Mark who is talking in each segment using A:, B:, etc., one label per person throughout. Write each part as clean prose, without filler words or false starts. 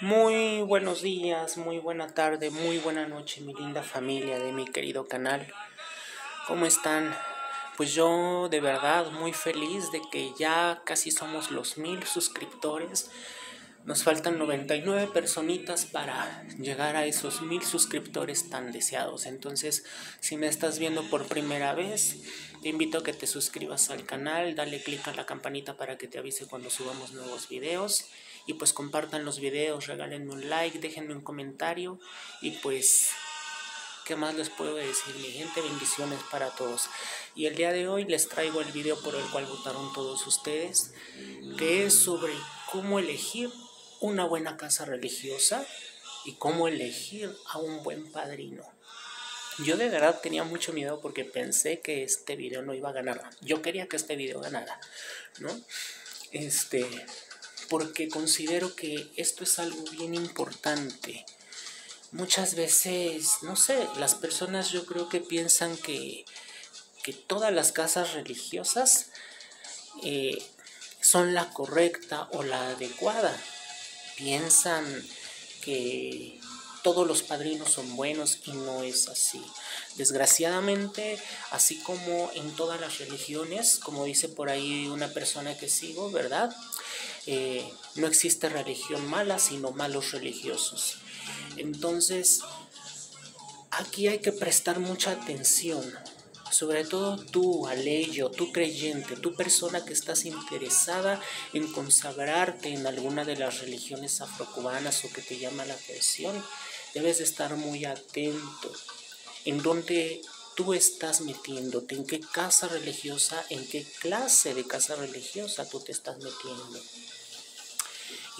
A: Muy buenos días, muy buena tarde, muy buena noche, mi linda familia de mi querido canal. ¿Cómo están? Pues yo de verdad muy feliz de que ya casi somos los 1000 suscriptores. Nos faltan 99 personitas para llegar a esos 1000 suscriptores tan deseados. Entonces, si me estás viendo por primera vez, te invito a que te suscribas al canal, dale click a la campanita para que te avise cuando subamos nuevos videos. Y pues compartan los videos, regálenme un like, déjenme un comentario. Y pues, ¿qué más les puedo decir, mi gente? Bendiciones para todos. Y el día de hoy les traigo el video por el cual votaron todos ustedes, que es sobre cómo elegir una buena casa religiosa y cómo elegir a un buen padrino. Yo de verdad tenía mucho miedo porque pensé que este video no iba a ganar. Yo quería que este video ganara, ¿no? Porque considero que esto es algo bien importante. Muchas veces, no sé, las personas yo creo que piensan que todas las casas religiosas son la correcta o la adecuada. Piensan que todos los padrinos son buenos y no es así. Desgraciadamente, así como en todas las religiones, como dice por ahí una persona que sigo, ¿verdad? No existe religión mala, sino malos religiosos. Entonces, aquí hay que prestar mucha atención. Sobre todo tú, aleyo, tú creyente, tú persona que estás interesada en consagrarte en alguna de las religiones afrocubanas o que te llama la atención, debes de estar muy atento en dónde tú estás metiéndote, en qué casa religiosa, en qué clase de casa religiosa tú te estás metiendo.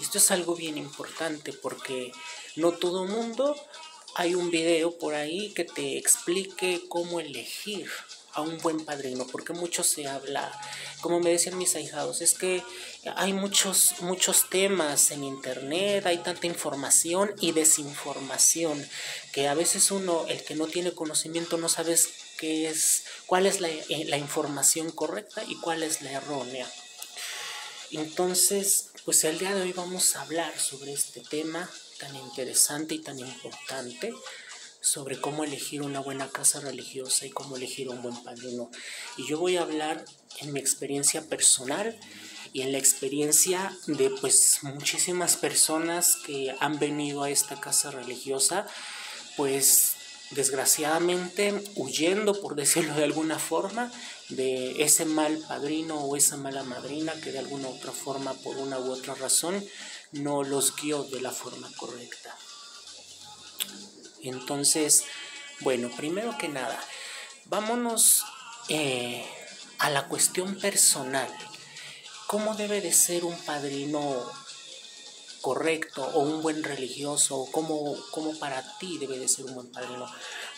A: Esto es algo bien importante porque no todo mundo, hay un video por ahí que te explique cómo elegir a un buen padrino, porque mucho se habla, como me decían mis ahijados, es que hay muchos temas en internet, hay tanta información y desinformación, que a veces uno, el que no tiene conocimiento, no sabes cuál es la información correcta y cuál es la errónea. Entonces, pues el día de hoy vamos a hablar sobre este tema tan interesante y tan importante, sobre cómo elegir una buena casa religiosa y cómo elegir un buen padrino. Y yo voy a hablar en mi experiencia personal y en la experiencia de pues muchísimas personas que han venido a esta casa religiosa, pues desgraciadamente huyendo, por decirlo de alguna forma, de ese mal padrino o esa mala madrina que de alguna u otra forma, por una u otra razón, no los guió de la forma correcta. Entonces, bueno, primero que nada, vámonos a la cuestión personal. ¿Cómo debe de ser un padrino correcto o un buen religioso? ¿O cómo para ti debe de ser un buen padrino?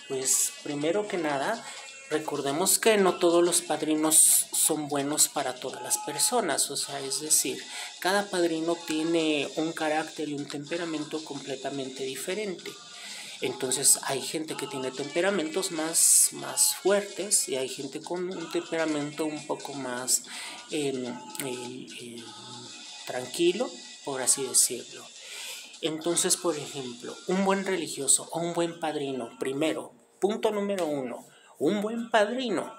A: Pues primero que nada, recordemos que no todos los padrinos son buenos para todas las personas, o sea, es decir, cada padrino tiene un carácter y un temperamento completamente diferente. Entonces hay gente que tiene temperamentos más fuertes y hay gente con un temperamento un poco más tranquilo, por así decirlo. Entonces, por ejemplo, un buen religioso o un buen padrino, primero, punto número 1, un buen padrino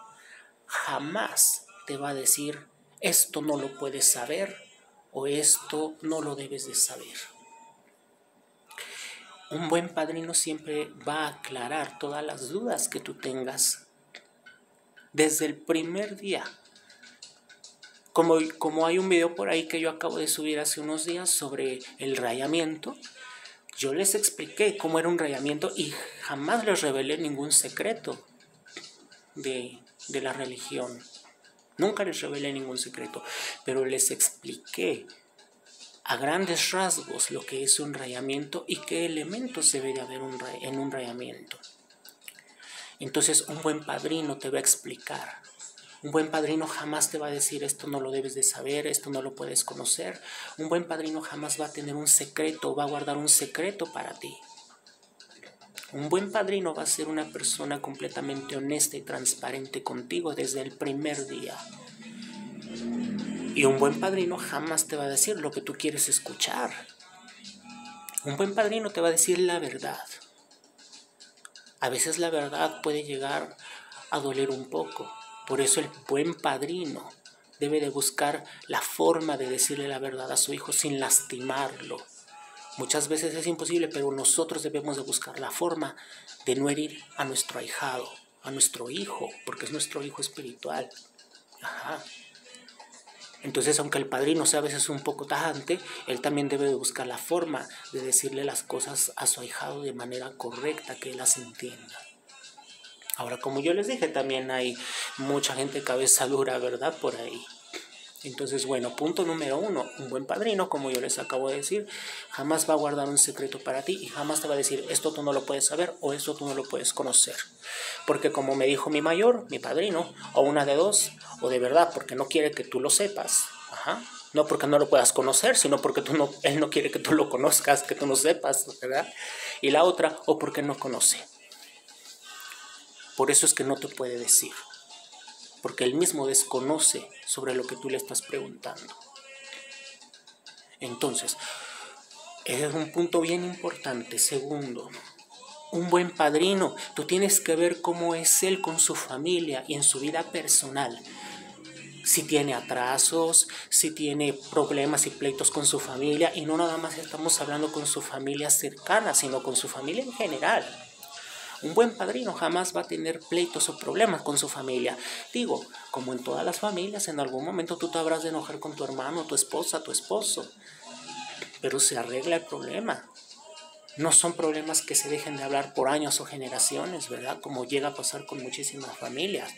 A: jamás te va a decir esto no lo puedes saber o esto no lo debes de saber. Un buen padrino siempre va a aclarar todas las dudas que tú tengas desde el primer día. Como hay un video por ahí que yo acabo de subir hace unos días sobre el rayamiento, yo les expliqué cómo era un rayamiento y jamás les revelé ningún secreto de la religión. Nunca les revelé ningún secreto, pero les expliqué a grandes rasgos lo que es un rayamiento y qué elementos debe de haber en un rayamiento. Entonces un buen padrino te va a explicar. Un buen padrino jamás te va a decir esto no lo debes de saber, esto no lo puedes conocer. Un buen padrino jamás va a tener un secreto, va a guardar un secreto para ti. Un buen padrino va a ser una persona completamente honesta y transparente contigo desde el primer día. Y un buen padrino jamás te va a decir lo que tú quieres escuchar. Un buen padrino te va a decir la verdad. A veces la verdad puede llegar a doler un poco. Por eso el buen padrino debe de buscar la forma de decirle la verdad a su hijo sin lastimarlo. Muchas veces es imposible, pero nosotros debemos de buscar la forma de no herir a nuestro ahijado, a nuestro hijo, porque es nuestro hijo espiritual. Ajá. Entonces, aunque el padrino sea a veces un poco tajante, él también debe de buscar la forma de decirle las cosas a su ahijado de manera correcta, que él las entienda. Ahora, como yo les dije, también hay mucha gente cabeza dura, ¿verdad? Por ahí. Entonces, bueno, punto número 1, un buen padrino, como yo les acabo de decir, jamás va a guardar un secreto para ti y jamás te va a decir, esto tú no lo puedes saber o esto tú no lo puedes conocer. Porque como me dijo mi mayor, mi padrino, o una de dos, o de verdad, porque no quiere que tú lo sepas. Ajá. No porque no lo puedas conocer, sino porque él no quiere que tú lo conozcas, que tú no sepas, ¿verdad? Y la otra, o porque no conoce. Por eso es que no te puede decir. Porque él mismo desconoce sobre lo que tú le estás preguntando. Entonces, ese es un punto bien importante. Segundo, un buen padrino, tú tienes que ver cómo es él con su familia y en su vida personal. Si tiene atrasos, si tiene problemas y pleitos con su familia, y no nada más estamos hablando con su familia cercana, sino con su familia en general. Un buen padrino jamás va a tener pleitos o problemas con su familia. Digo, como en todas las familias, en algún momento tú te habrás de enojar con tu hermano, tu esposa, tu esposo. Pero se arregla el problema. No son problemas que se dejen de hablar por años o generaciones, ¿verdad? Como llega a pasar con muchísimas familias.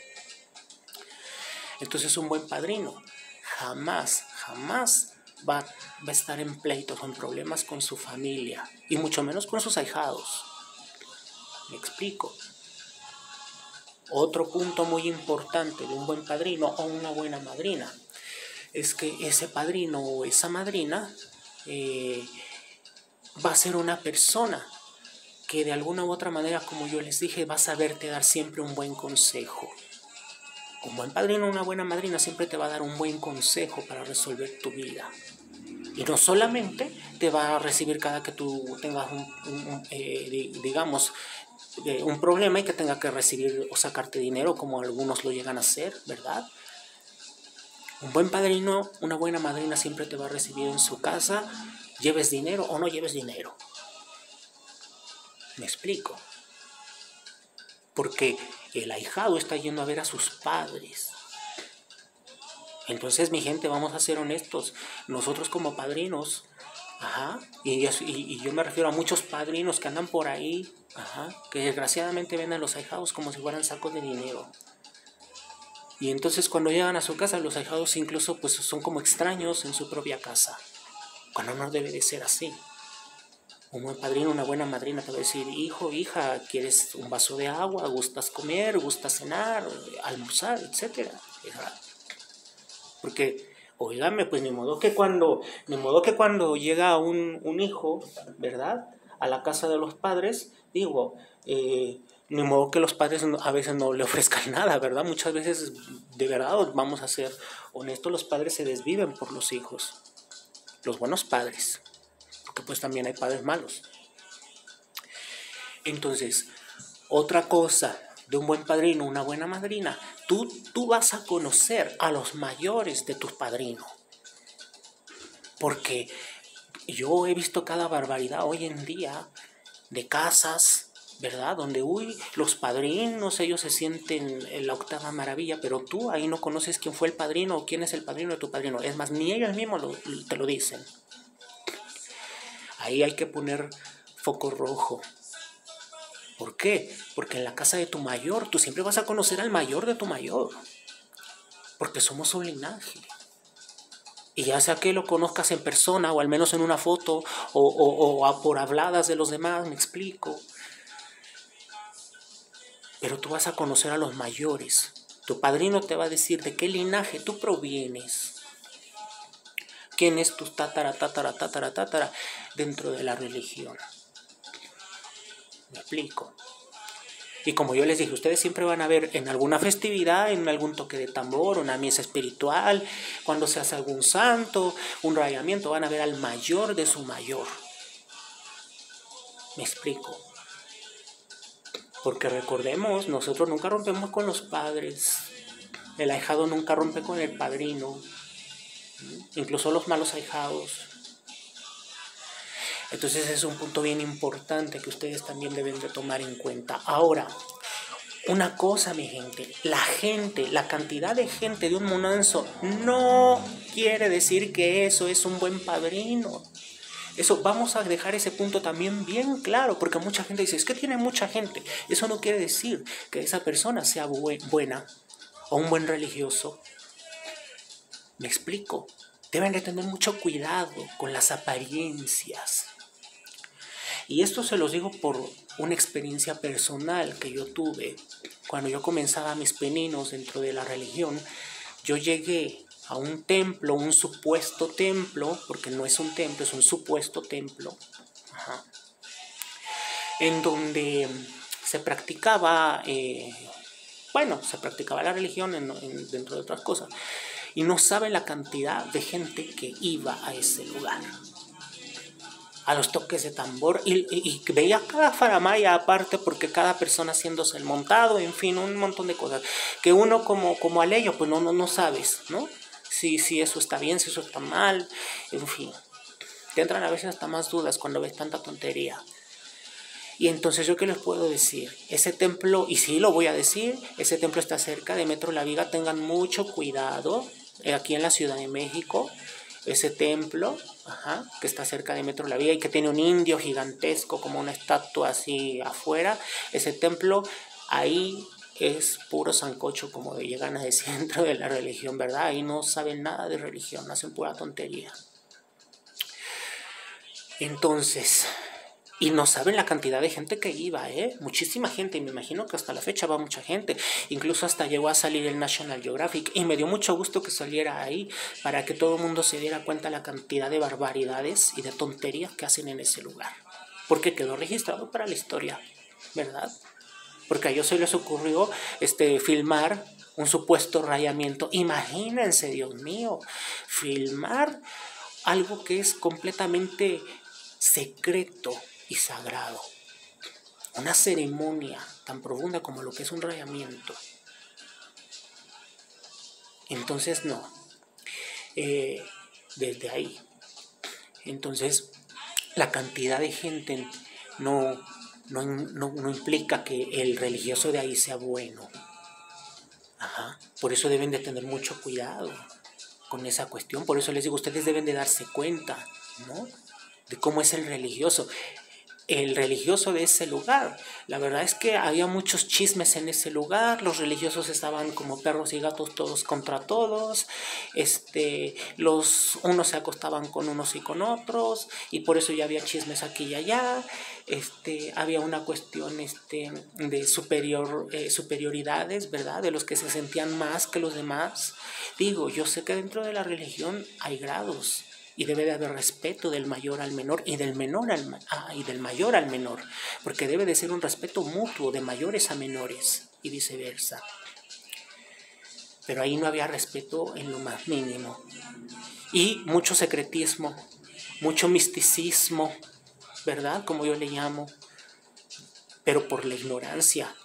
A: Entonces un buen padrino jamás va a estar en pleitos o en problemas con su familia. Y mucho menos con sus ahijados. Me explico. Otro punto muy importante de un buen padrino o una buena madrina es que ese padrino o esa madrina va a ser una persona que de alguna u otra manera, como yo les dije, va a saberte dar siempre un buen consejo. Un buen padrino o una buena madrina siempre te va a dar un buen consejo para resolver tu vida. Y no solamente te va a recibir cada que tú tengas un problema y que tenga que recibir o sacarte dinero, como algunos lo llegan a hacer, ¿verdad? Un buen padrino, una buena madrina siempre te va a recibir en su casa, lleves dinero o no lleves dinero. ¿Me explico? Porque el ahijado está yendo a ver a sus padres. Entonces, mi gente, vamos a ser honestos. Nosotros como padrinos, y yo me refiero a muchos padrinos que andan por ahí, que desgraciadamente ven a los ahijados como si fueran sacos de dinero. Y entonces cuando llegan a su casa, los ahijados incluso pues son como extraños en su propia casa. Cuando no debe de ser así. Un buen padrino, una buena madrina te va a decir, hijo, hija, ¿quieres un vaso de agua? ¿Gustas comer? ¿Gustas cenar? ¿Almorzar? Etcétera. Porque, oígame, pues ni modo que cuando llega un hijo, ¿verdad?, a la casa de los padres, ni modo que los padres a veces no le ofrezcan nada, ¿verdad? Muchas veces, de verdad, vamos a ser honestos, los padres se desviven por los hijos. Los buenos padres. Porque pues también hay padres malos. Entonces, otra cosa de un buen padrino, una buena madrina, tú vas a conocer a los mayores de tus padrinos. Porque yo he visto cada barbaridad hoy en día de casas, ¿verdad? Donde, los padrinos, ellos se sienten en la octava maravilla, pero tú ahí no conoces quién fue el padrino o quién es el padrino de tu padrino. Es más, ni ellos mismos te lo dicen. Ahí hay que poner foco rojo. ¿Por qué? Porque en la casa de tu mayor, tú siempre vas a conocer al mayor de tu mayor. Porque somos un linaje. Y ya sea que lo conozcas en persona o al menos en una foto o por habladas de los demás, me explico. Pero tú vas a conocer a los mayores. Tu padrino te va a decir de qué linaje tú provienes. ¿Quién es tu tatara dentro de la religión? Me explico. Y como yo les dije, ustedes siempre van a ver en alguna festividad, en algún toque de tambor, una misa espiritual, cuando se hace algún santo, un rayamiento, van a ver al mayor de su mayor. Me explico. Porque recordemos, nosotros nunca rompemos con los padres. El ahijado nunca rompe con el padrino. Incluso los malos ahijados. Entonces es un punto bien importante que ustedes también deben de tomar en cuenta. Ahora, una cosa, mi gente, la cantidad de gente de un Munanzo no quiere decir que eso es un buen padrino. Eso, vamos a dejar ese punto también bien claro, porque mucha gente dice, es que tiene mucha gente. Eso no quiere decir que esa persona sea buena o un buen religioso. Me explico. Deben de tener mucho cuidado con las apariencias. Y esto se los digo por una experiencia personal que yo tuve. Cuando yo comenzaba mis pininos dentro de la religión, yo llegué a un templo, un supuesto templo, porque no es un templo, es un supuesto templo, en donde se practicaba, se practicaba la religión dentro de otras cosas. Y no saben la cantidad de gente que iba a ese lugar. A los toques de tambor, y veía cada faramaya aparte, porque cada persona haciéndose el montado, en fin, un montón de cosas, que uno como aleyo, pues no sabes, ¿no? Si eso está bien, si eso está mal, en fin. Te entran a veces hasta más dudas cuando ves tanta tontería. Y entonces, ¿yo qué les puedo decir? Ese templo, y sí lo voy a decir, ese templo está cerca de Metro La Viga, tengan mucho cuidado, aquí en la Ciudad de México. Ese templo, que está cerca de Metro La Viga y que tiene un indio gigantesco como una estatua así afuera, ese templo, ahí es puro sancocho, como llegan a decir dentro de la religión, ¿verdad? Ahí no saben nada de religión, hacen pura tontería. Entonces, y no saben la cantidad de gente que iba, muchísima gente, y me imagino que hasta la fecha va mucha gente. Incluso hasta llegó a salir el National Geographic, y me dio mucho gusto que saliera ahí, para que todo el mundo se diera cuenta de la cantidad de barbaridades y de tonterías que hacen en ese lugar. Porque quedó registrado para la historia, ¿verdad? Porque a ellos se les ocurrió filmar un supuesto rayamiento. Imagínense, Dios mío, filmar algo que es completamente secreto y sagrado. Una ceremonia tan profunda como lo que es un rayamiento. Entonces, no. Desde ahí. Entonces, la cantidad de gente no implica que el religioso de ahí sea bueno. Por eso deben de tener mucho cuidado con esa cuestión. Por eso les digo, ustedes deben de darse cuenta, ¿no?, de cómo es el religioso. El religioso de ese lugar. La verdad es que había muchos chismes en ese lugar. Los religiosos estaban como perros y gatos, todos contra todos. Unos se acostaban con unos y con otros, y por eso ya había chismes aquí y allá. Había una cuestión de superioridades, ¿verdad? De los que se sentían más que los demás. Digo, yo sé que dentro de la religión hay grados. Y debe de haber respeto del mayor al menor y del mayor al menor, porque debe de ser un respeto mutuo de mayores a menores y viceversa. Pero ahí no había respeto en lo más mínimo. Y mucho secretismo, mucho misticismo, ¿verdad? Como yo le llamo. Pero por la ignorancia.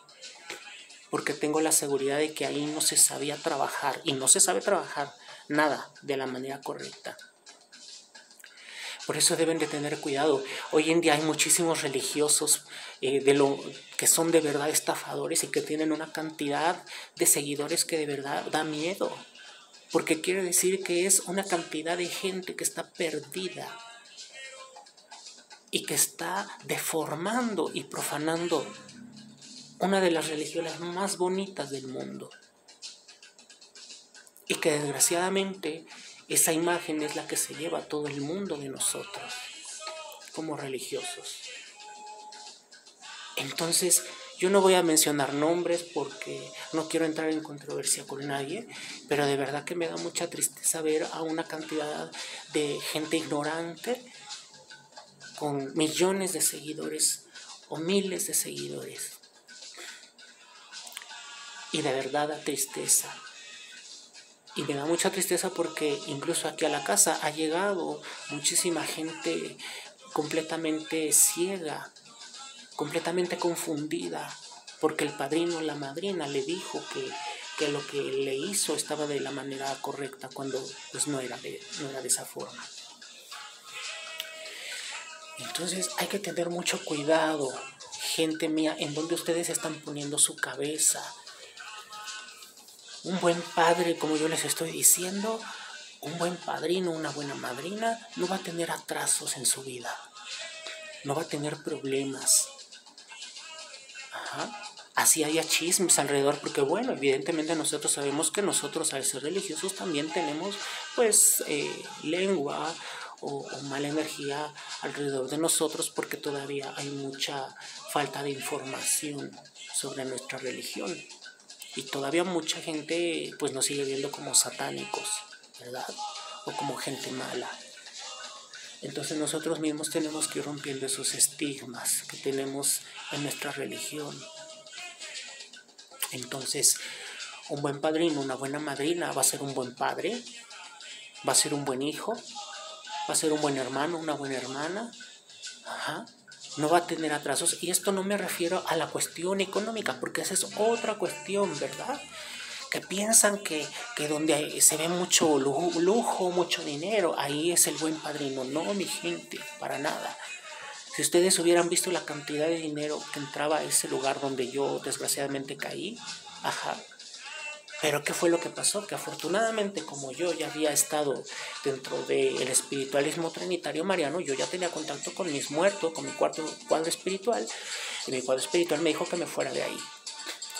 A: Porque tengo la seguridad de que ahí no se sabía trabajar. Y no se sabe trabajar nada de la manera correcta. Por eso deben de tener cuidado. Hoy en día hay muchísimos religiosos que son de verdad estafadores y que tienen una cantidad de seguidores que de verdad da miedo. Porque quiere decir que es una cantidad de gente que está perdida y que está deformando y profanando una de las religiones más bonitas del mundo. Y que desgraciadamente esa imagen es la que se lleva a todo el mundo de nosotros como religiosos. Entonces, yo no voy a mencionar nombres porque no quiero entrar en controversia con nadie, pero de verdad que me da mucha tristeza ver a una cantidad de gente ignorante con millones de seguidores o miles de seguidores. Y de verdad da tristeza. Y me da mucha tristeza porque incluso aquí a la casa ha llegado muchísima gente completamente ciega completamente confundida, porque el padrino o la madrina le dijo que lo que le hizo estaba de la manera correcta, cuando pues no era de esa forma. Entonces hay que tener mucho cuidado, gente mía, en donde ustedes están poniendo su cabeza. Un buen padre, como yo les estoy diciendo, un buen padrino, una buena madrina, no va a tener atrasos en su vida, no va a tener problemas. Así haya chismes alrededor, porque bueno, evidentemente nosotros sabemos que nosotros al ser religiosos también tenemos pues lengua o mala energía alrededor de nosotros, porque todavía hay mucha falta de información sobre nuestra religión. Y todavía mucha gente pues nos sigue viendo como satánicos, ¿verdad? O como gente mala. Entonces nosotros mismos tenemos que ir rompiendo esos estigmas que tenemos en nuestra religión. Entonces, un buen padrino, una buena madrina va a ser un buen padre, va a ser un buen hijo, va a ser un buen hermano, una buena hermana. No va a tener atrasos. Y esto no me refiero a la cuestión económica, porque esa es otra cuestión, ¿verdad? Que piensan que donde se ve mucho lujo, mucho dinero, ahí es el buen padrino. No, mi gente, para nada. Si ustedes hubieran visto la cantidad de dinero que entraba a ese lugar donde yo desgraciadamente caí, Pero ¿qué fue lo que pasó? Que afortunadamente, como yo ya había estado dentro del espiritualismo trinitario mariano, yo ya tenía contacto con mis muertos, con mi cuadro espiritual, y mi cuadro espiritual me dijo que me fuera de ahí.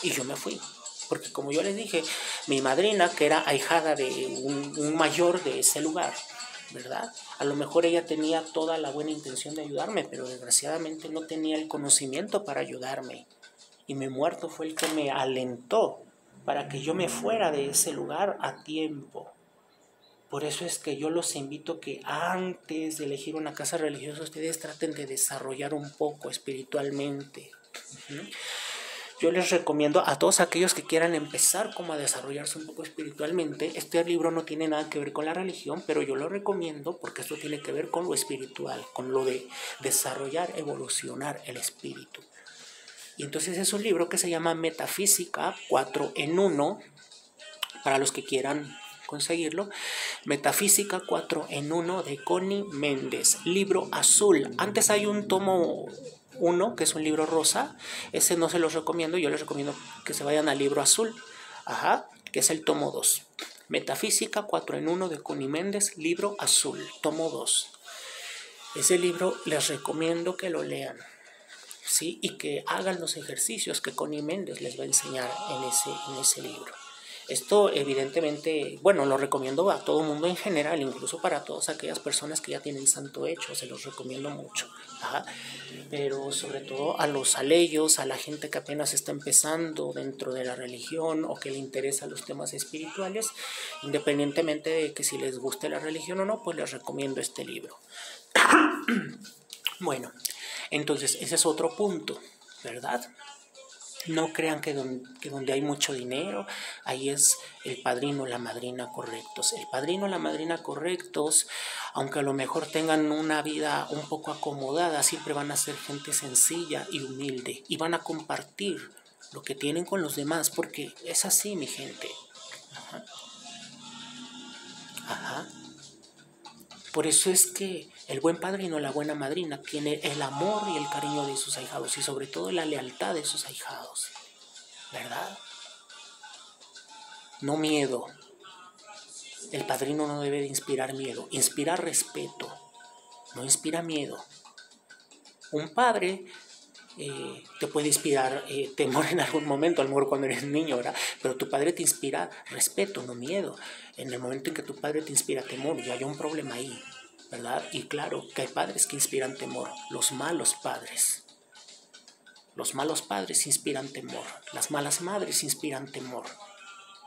A: Y yo me fui. Porque como yo les dije, mi madrina, que era ahijada de un mayor de ese lugar, ¿verdad? A lo mejor ella tenía toda la buena intención de ayudarme, pero desgraciadamente no tenía el conocimiento para ayudarme. Y mi muerto fue el que me alentó para que yo me fuera de ese lugar a tiempo. Por eso es que yo los invito que antes de elegir una casa religiosa, ustedes traten de desarrollar un poco espiritualmente. Yo les recomiendo a todos aquellos que quieran empezar como a desarrollarse un poco espiritualmente. Este libro no tiene nada que ver con la religión, pero yo lo recomiendo porque esto tiene que ver con lo espiritual, con lo de desarrollar, evolucionar el espíritu. Y entonces es un libro que se llama Metafísica 4 en 1, para los que quieran conseguirlo. Metafísica 4 en 1 de Connie Méndez, libro azul. Antes hay un tomo 1, que es un libro rosa. Ese no se los recomiendo, yo les recomiendo que se vayan al libro azul, que es el tomo 2. Metafísica 4 en 1 de Connie Méndez, libro azul, tomo 2. Ese libro les recomiendo que lo lean. ¿Sí? Y que hagan los ejercicios que Connie Méndez les va a enseñar en ese libro. Esto evidentemente, bueno, lo recomiendo a todo mundo en general, incluso para todas aquellas personas que ya tienen santo hecho, se los recomiendo mucho. Pero sobre todo a los aleyos, a la gente que apenas está empezando dentro de la religión o que le interesan los temas espirituales, independientemente de que si les guste la religión o no, pues les recomiendo este libro. Bueno, entonces ese es otro punto, ¿verdad? No crean que donde hay mucho dinero, ahí es el padrino o la madrina correctos. El padrino o la madrina correctos, aunque a lo mejor tengan una vida un poco acomodada, siempre van a ser gente sencilla y humilde. Y van a compartir lo que tienen con los demás, porque es así, mi gente. Por eso es que el buen padrino o la buena madrina tiene el amor y el cariño de sus ahijados y sobre todo la lealtad de sus ahijados, ¿verdad? No miedo. El padrino no debe de inspirar miedo, inspira respeto, no inspira miedo. Un padre te puede inspirar temor en algún momento, a lo mejor cuando eres niño, ¿verdad? Pero tu padre te inspira respeto, no miedo. En el momento en que tu padre te inspira temor, ya hay un problema ahí, ¿verdad? Y claro que hay padres que inspiran temor, los malos padres. Los malos padres inspiran temor, las malas madres inspiran temor.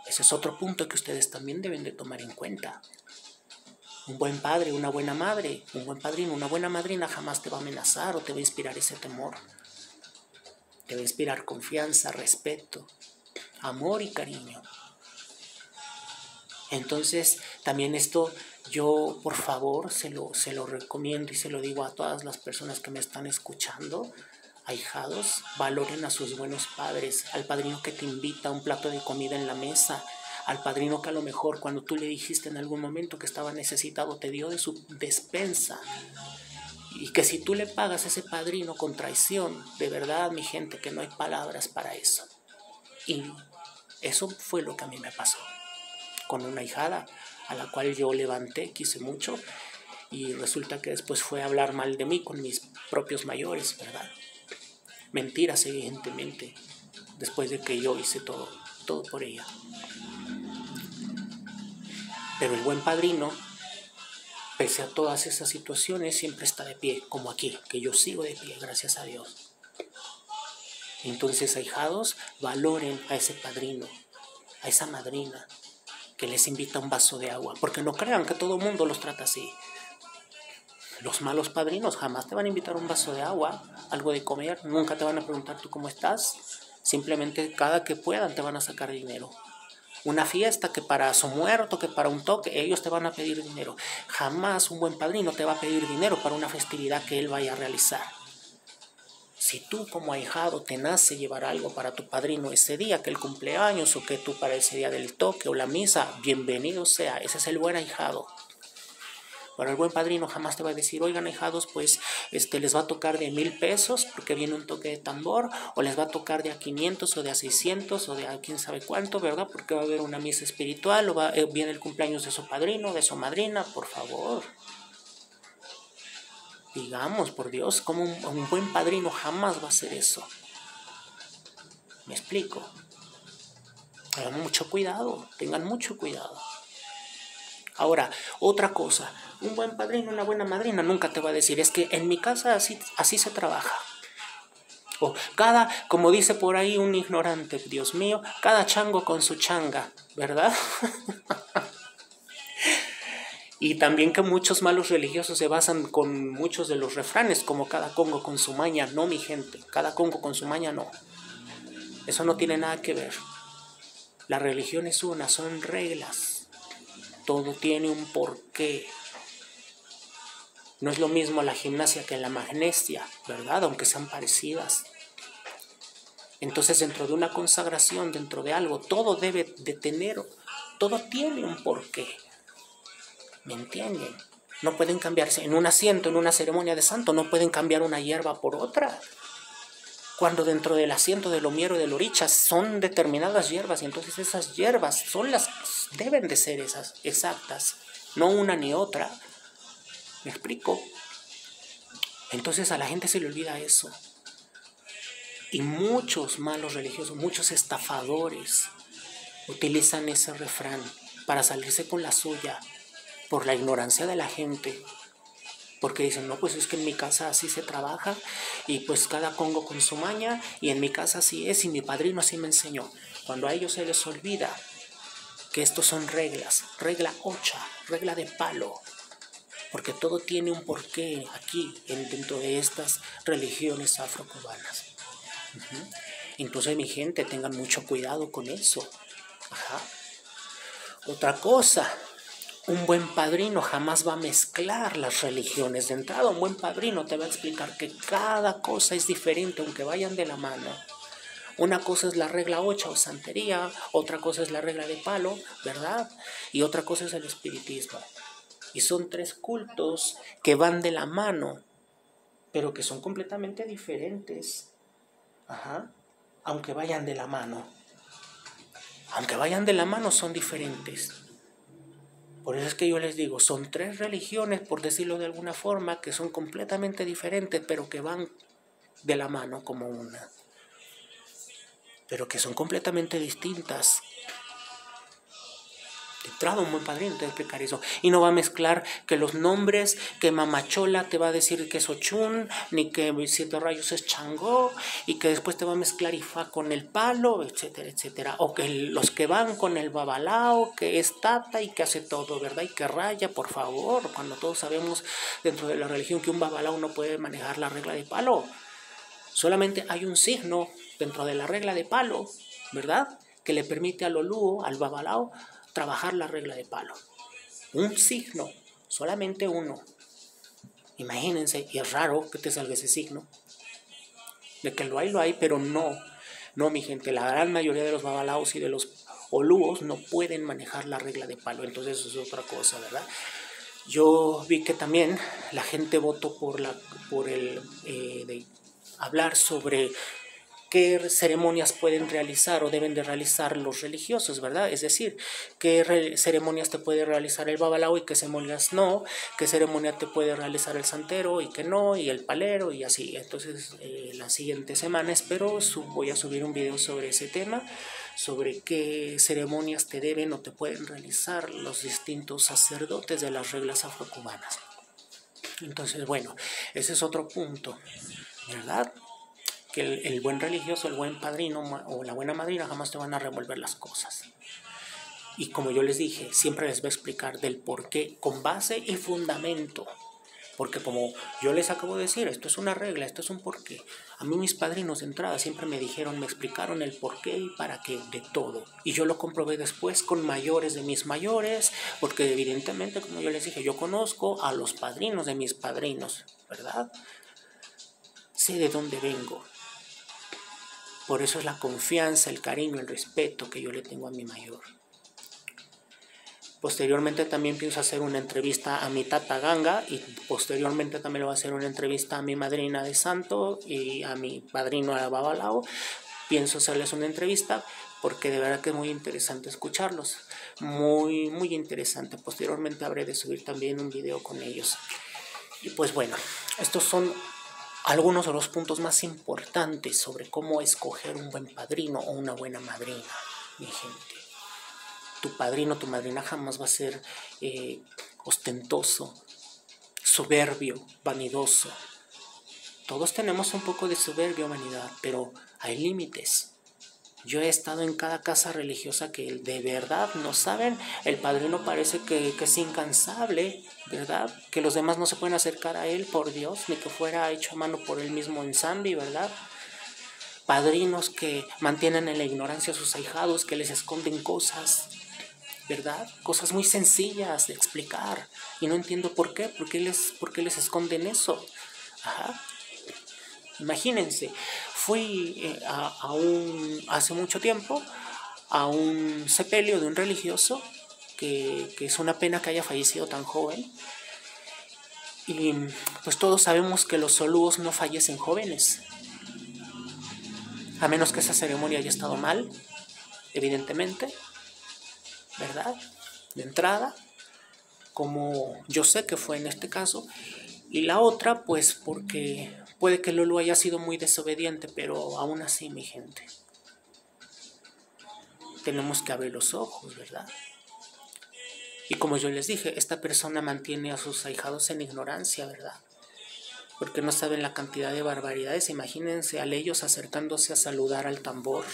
A: Ese es otro punto que ustedes también deben de tomar en cuenta. Un buen padre, una buena madre, un buen padrino, una buena madrina jamás te va a amenazar o te va a inspirar ese temor. Te va a inspirar confianza, respeto, amor y cariño. Entonces, también esto yo, por favor, se lo recomiendo y se lo digo a todas las personas que me están escuchando. Ahijados, valoren a sus buenos padres, al padrino que te invita a un plato de comida en la mesa, al padrino que a lo mejor cuando tú le dijiste en algún momento que estaba necesitado te dio de su despensa. Y que si tú le pagas a ese padrino con traición, de verdad, mi gente, que no hay palabras para eso. Y eso fue lo que a mí me pasó con una ahijada a la cual yo levanté, quise mucho, y resulta que después fue a hablar mal de mí con mis propios mayores, ¿verdad? Mentiras, evidentemente, después de que yo hice todo por ella. Pero el buen padrino, pese a todas esas situaciones, siempre está de pie, como aquí, que yo sigo de pie, gracias a Dios. Entonces, ahijados, valoren a ese padrino, a esa madrina, que les invita un vaso de agua, porque no crean que todo el mundo los trata así. Los malos padrinos jamás te van a invitar un vaso de agua, algo de comer, nunca te van a preguntar tú cómo estás, simplemente cada que puedan te van a sacar dinero. Una fiesta que para su muerto, que para un toque, ellos te van a pedir dinero. Jamás un buen padrino te va a pedir dinero para una festividad que él vaya a realizar. Si tú como ahijado te nace llevar algo para tu padrino ese día, que el cumpleaños o que tú para ese día del toque o la misa, bienvenido sea, ese es el buen ahijado. Pero el buen padrino jamás te va a decir, oigan ahijados, pues les va a tocar de 1,000 pesos porque viene un toque de tambor, o les va a tocar de a 500 o de a 600 o de a quién sabe cuánto, ¿verdad? Porque va a haber una misa espiritual o viene el cumpleaños de su padrino, de su madrina, por favor. Digamos, por Dios, como un buen padrino jamás va a hacer eso. ¿Me explico? Tengan mucho cuidado, tengan mucho cuidado. Ahora, otra cosa, un buen padrino, una buena madrina nunca te va a decir, es que en mi casa así se trabaja. O como dice por ahí un ignorante, Dios mío, cada chango con su changa, ¿verdad? Y también que muchos malos religiosos se basan con muchos de los refranes, como cada congo con su maña. No, mi gente, cada congo con su maña no. Eso no tiene nada que ver. La religión es una, son reglas. Todo tiene un porqué. No es lo mismo la gimnasia que la magnesia, ¿verdad? Aunque sean parecidas. Entonces, dentro de una consagración, dentro de algo, todo debe de tener, todo tiene un porqué. ¿Me entienden? No pueden cambiarse en un asiento, en una ceremonia de santo, no pueden cambiar una hierba por otra. Cuando dentro del asiento del omiero y del oricha son determinadas hierbas, y entonces esas hierbas deben de ser esas exactas, no una ni otra. ¿Me explico? Entonces a la gente se le olvida eso. Y muchos malos religiosos, muchos estafadores utilizan ese refrán para salirse con la suya por la ignorancia de la gente. Porque dicen, no, pues es que en mi casa así se trabaja y pues cada congo con su maña y en mi casa así es y mi padrino así me enseñó. Cuando a ellos se les olvida que estos son reglas, regla 8, regla de palo. Porque todo tiene un porqué aquí, dentro de estas religiones afrocubanas. Entonces, mi gente, tengan mucho cuidado con eso. Ajá. Otra cosa, un buen padrino jamás va a mezclar las religiones. De entrada, un buen padrino te va a explicar que cada cosa es diferente, aunque vayan de la mano. Una cosa es la regla 8 o santería, otra cosa es la regla de palo, ¿verdad? Y otra cosa es el espiritismo. Y son 3 cultos que van de la mano, pero que son completamente diferentes. Ajá. Aunque vayan de la mano. Aunque vayan de la mano, son diferentes. Por eso es que yo les digo, son 3 religiones, por decirlo de alguna forma, que son completamente diferentes, pero que van de la mano como una. Pero que son completamente distintas. De entrada, un buen padrino te va a explicar eso. Y no va a mezclar que los nombres, que Mamachola te va a decir que es Ochun, ni que 7 rayos es Changó, y que después te va a mezclar Ifá con el palo, etcétera, etcétera. O que los que van con el babalao, que es Tata y que hace todo, ¿verdad? Y que raya, por favor, cuando todos sabemos dentro de la religión que un babalao no puede manejar la regla de palo. Solamente hay un signo dentro de la regla de palo, ¿verdad? Que le permite al olúo, al babalao, trabajar la regla de palo. Un signo, solamente uno. Imagínense, y es raro que te salga ese signo. De que lo hay, pero no. No, mi gente, la gran mayoría de los babalaos y de los olúos no pueden manejar la regla de palo. Entonces eso es otra cosa, ¿verdad? Yo vi que también la gente votó por el de hablar sobre qué ceremonias pueden realizar o deben de realizar los religiosos, ¿verdad? Es decir, qué ceremonias te puede realizar el babalao y qué ceremonias no, qué ceremonia te puede realizar el santero y qué no, y el palero y así. Entonces, la siguiente semana espero voy a subir un video sobre ese tema, sobre qué ceremonias te deben o te pueden realizar los distintos sacerdotes de las reglas afrocubanas. Entonces, bueno, ese es otro punto, ¿verdad? Que el buen religioso, el buen padrino o la buena madrina jamás te van a revolver las cosas. Y como yo les dije, siempre les voy a explicar del por qué con base y fundamento. Porque como yo les acabo de decir, esto es una regla, esto es un porqué. A mí mis padrinos de entrada siempre me dijeron, me explicaron el porqué y para qué de todo. Y yo lo comprobé después con mayores de mis mayores, porque evidentemente, como yo les dije, yo conozco a los padrinos de mis padrinos, ¿verdad? Sé de dónde vengo. Por eso es la confianza, el cariño, el respeto que yo le tengo a mi mayor. Posteriormente también pienso hacer una entrevista a mi tata Ganga y posteriormente también le voy a hacer una entrevista a mi madrina de santo y a mi padrino de babalao. Pienso hacerles una entrevista porque de verdad que es muy interesante escucharlos. Muy, muy interesante. Posteriormente habré de subir también un video con ellos. Y pues bueno, estos son algunos de los puntos más importantes sobre cómo escoger un buen padrino o una buena madrina, mi gente. Tu padrino, tu madrina jamás va a ser ostentoso, soberbio, vanidoso. Todos tenemos un poco de soberbia o vanidad, pero hay límites. Yo he estado en cada casa religiosa que de verdad no saben, el padrino parece que es incansable, ¿verdad? Que los demás no se pueden acercar a él, por Dios, ni que fuera hecho a mano por él mismo en Zambi, ¿verdad? Padrinos que mantienen en la ignorancia a sus ahijados, que les esconden cosas, ¿verdad? Cosas muy sencillas de explicar. Y no entiendo por qué les esconden eso. Ajá. Imagínense, fui hace mucho tiempo a un sepelio de un religioso, que es una pena que haya fallecido tan joven. Y pues todos sabemos que los solúos no fallecen jóvenes, a menos que esa ceremonia haya estado mal, evidentemente, ¿verdad? De entrada, como yo sé que fue en este caso. Y la otra, pues porque puede que Lolo haya sido muy desobediente, pero aún así, mi gente, tenemos que abrir los ojos, ¿verdad? Y como yo les dije, esta persona mantiene a sus ahijados en ignorancia, ¿verdad? Porque no saben la cantidad de barbaridades. Imagínense a ellos acercándose a saludar al tambor.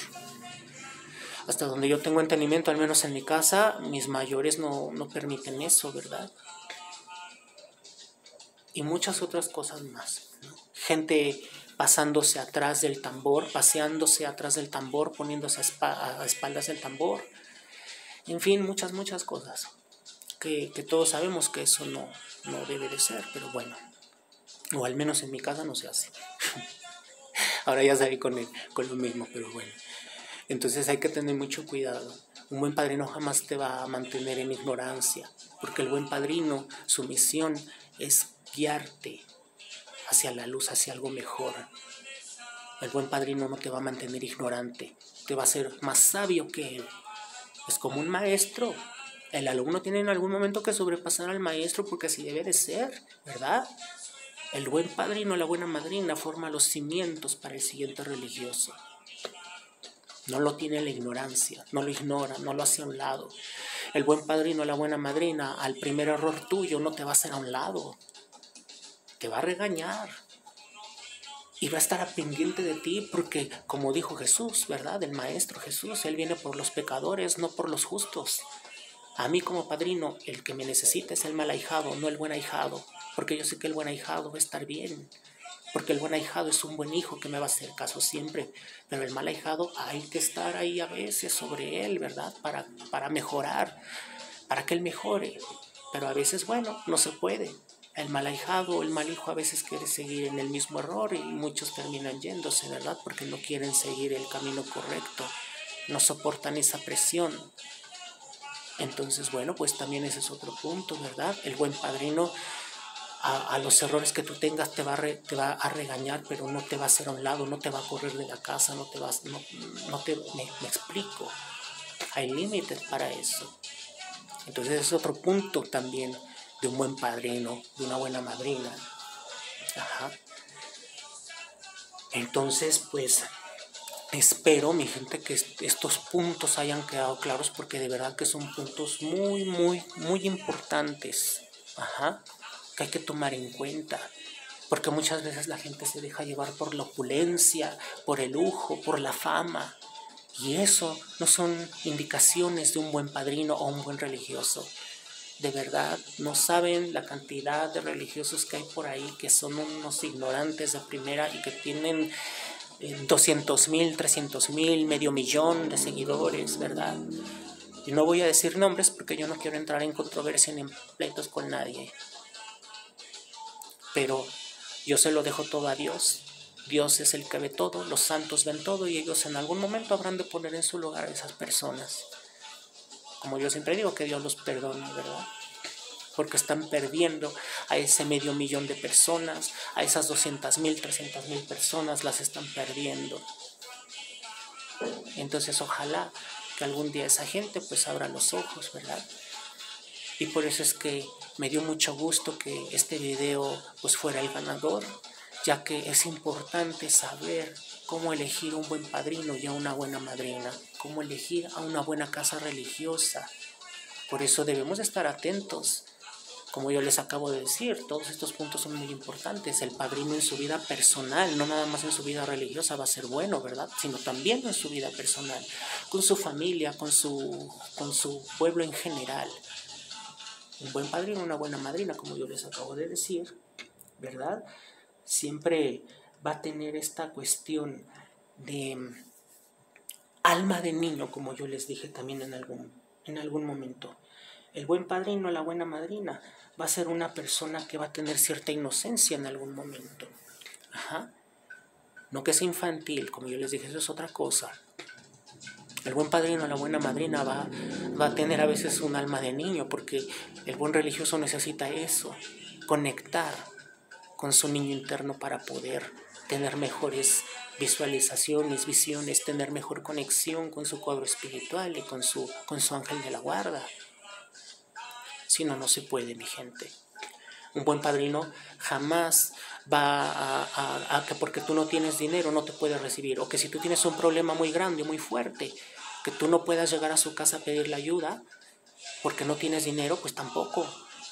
A: Hasta donde yo tengo entendimiento, al menos en mi casa, mis mayores no permiten eso, ¿verdad? Y muchas otras cosas más, ¿no? Gente pasándose atrás del tambor, paseándose atrás del tambor, poniéndose a espaldas del tambor. En fin, muchas cosas que todos sabemos que eso no debe de ser, pero bueno, o al menos en mi casa no se hace. Ahora ya salí con lo mismo, pero bueno. Entonces hay que tener mucho cuidado. Un buen padrino jamás te va a mantener en ignorancia, porque el buen padrino, su misión es guiarte hacia la luz, hacia algo mejor. El buen padrino no te va a mantener ignorante, te va a hacer más sabio que él. Es como un maestro. El alumno tiene en algún momento que sobrepasar al maestro porque así debe de ser, ¿verdad? El buen padrino, la buena madrina forma los cimientos para el siguiente religioso. No lo tiene la ignorancia, no lo ignora, no lo hace a un lado. El buen padrino, la buena madrina, al primer error tuyo no te va a hacer a un lado. Te va a regañar. Y va a estar pendiente de ti porque, como dijo Jesús, ¿verdad? El Maestro Jesús, Él viene por los pecadores, no por los justos. A mí como padrino, el que me necesita es el mal ahijado, no el buen ahijado. Porque yo sé que el buen ahijado va a estar bien. Porque el buen ahijado es un buen hijo que me va a hacer caso siempre. Pero el mal ahijado hay que estar ahí a veces sobre él, ¿verdad? Para mejorar, para que él mejore. Pero a veces, bueno, no se puede. el mal ahijado o el mal hijo a veces quiere seguir en el mismo error y muchos terminan yéndose, ¿verdad? Porque no quieren seguir el camino correcto, no soportan esa presión. Entonces, bueno, pues también ese es otro punto, ¿verdad? El buen padrino a los errores que tú tengas te va a regañar, pero no te va a hacer a un lado, no te va a correr de la casa, me explico. Hay límites para eso. Entonces es otro punto también de un buen padrino, de una buena madrina. Ajá. Entonces, pues, espero, mi gente, que estos puntos hayan quedado claros porque de verdad que son puntos muy, muy, muy importantes. Ajá. Que hay que tomar en cuenta. Porque muchas veces la gente se deja llevar por la opulencia, por el lujo, por la fama. Y eso no son indicaciones de un buen padrino o un buen religioso. De verdad, no saben la cantidad de religiosos que hay por ahí que son unos ignorantes de primera y que tienen 200,000, 300,000, medio millón de seguidores, ¿verdad? Y no voy a decir nombres porque yo no quiero entrar en controversia ni en pleitos con nadie. Pero yo se lo dejo todo a Dios. Dios es el que ve todo, los santos ven todo y ellos en algún momento habrán de poner en su lugar a esas personas. Como yo siempre digo, que Dios los perdone, ¿verdad? Porque están perdiendo a ese medio millón de personas, a esas 200,000, 300,000 personas, las están perdiendo. Entonces ojalá que algún día esa gente pues abra los ojos, ¿verdad? Y por eso es que me dio mucho gusto que este video pues fuera el ganador, ya que es importante saber cómo elegir un buen padrino y a una buena madrina, cómo elegir a una buena casa religiosa. Por eso debemos estar atentos. Como yo les acabo de decir, todos estos puntos son muy importantes. El padrino en su vida personal, no nada más en su vida religiosa va a ser bueno, ¿verdad? Sino también en su vida personal, con su familia, con su pueblo en general. Un buen padrino, una buena madrina, como yo les acabo de decir, ¿verdad? Siempre va a tener esta cuestión de alma de niño, como yo les dije también en algún momento. El buen padrino, la buena madrina, va a ser una persona que va a tener cierta inocencia en algún momento. Ajá. No que sea infantil, como yo les dije, eso es otra cosa. El buen padrino, la buena madrina va a tener a veces un alma de niño, porque el buen religioso necesita eso, conectar con su niño interno para poder tener mejores visualizaciones, visiones, tener mejor conexión con su cuadro espiritual y con su ángel de la guarda. Si no, no se puede, mi gente. Un buen padrino jamás va a que porque tú no tienes dinero no te puede recibir, o que si tú tienes un problema muy grande, muy fuerte, que tú no puedas llegar a su casa a pedirle ayuda porque no tienes dinero, pues tampoco.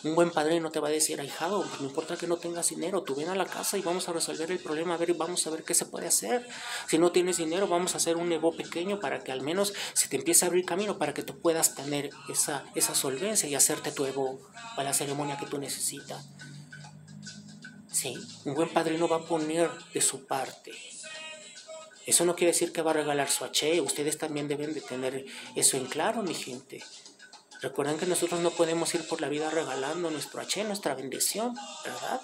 A: Un buen padrino te va a decir, ahijado, pues no importa que no tengas dinero, tú ven a la casa y vamos a resolver el problema, vamos a ver qué se puede hacer. Si no tienes dinero, vamos a hacer un negocio pequeño para que al menos se te empiece a abrir camino para que tú puedas tener esa solvencia y hacerte tu Evo para la ceremonia que tú necesitas. Sí, un buen padrino va a poner de su parte. Eso no quiere decir que va a regalar su H. Ustedes también deben de tener eso en claro, mi gente. Recuerden que nosotros no podemos ir por la vida regalando nuestro H, nuestra bendición, ¿verdad?